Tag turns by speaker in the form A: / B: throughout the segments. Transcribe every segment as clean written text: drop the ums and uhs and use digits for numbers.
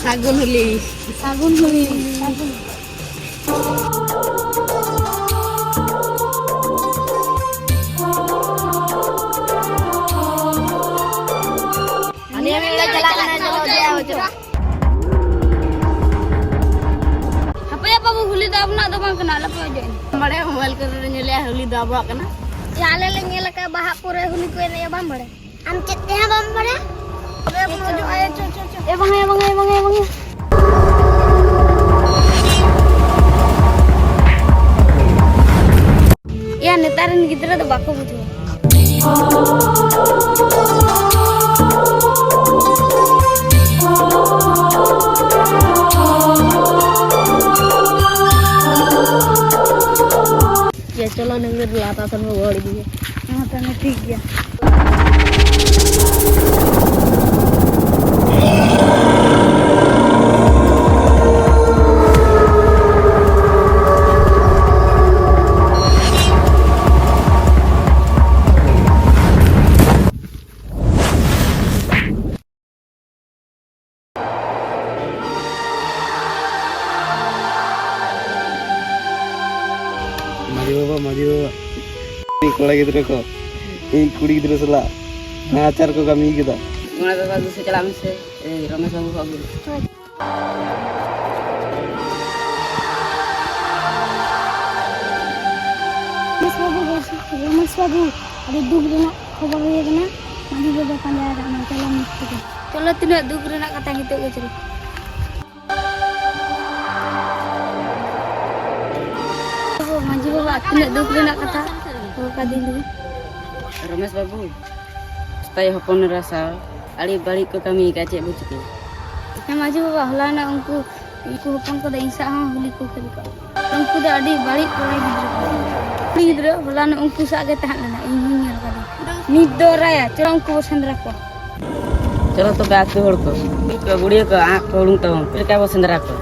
A: Sagun huli.
B: Sagun huli.
A: Ini yang kita jalan aja.
B: Apa ya Pak huli dah nak tu bang kenal apa aja ini?
A: Bade mobile kerja nyelih huli dah bawa kena.
B: Ya lele ngela ka bahak pura huli ko ya bang bade. Am cetnya bang bade. Ayo co. Ya bang. Ya netaran gidra tuh bako butuh.
A: Ya चलो नंगे लाताsan गाड़ी भी
B: हाँ तो मैं ठीक गया
C: Maju. Ini kalau gitu kok. Ini kuri gitu salah. Ngacar kok kami kita.
A: Mana bagus sejalan se. Ramesh babu bagus.
B: Mas babu ada dug rena khabar hoye kana maju baba pandai ana chalo mesti chalo tina dug rena kata gitu ke chalo maju baba tina dug rena kata ka din dulu
A: Ramesh babu. Supaya hopon rasa ali balik ke kami kace buciki.
B: Ya maju baba holana unku hopon ko da insa ha huli ko kali ka unku da adi balik ko gidra holana unku sa ge tahan lana ini nyal ka nit do raya chalo unku sandra ko
A: चलो तो बैठ के होड़ को गुड़िया को आँख खोलूँ तो फिर क्या वो संदरा को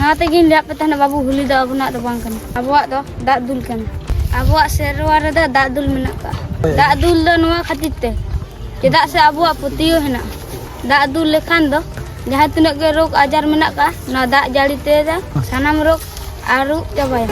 B: Nah, tegin lihat petana babu huli dah abu nak bang kan. Abuak doh dak dul kan. Abuak serwar dah dak dul menak ka. Dak dul dah nuah khatit te. Cedak se abuak putih hendak. Dak dul lekan doh. Jahat tunak ke rok ajar menak ka. Nah dak jali te dah. Sanam rok aru coba ya.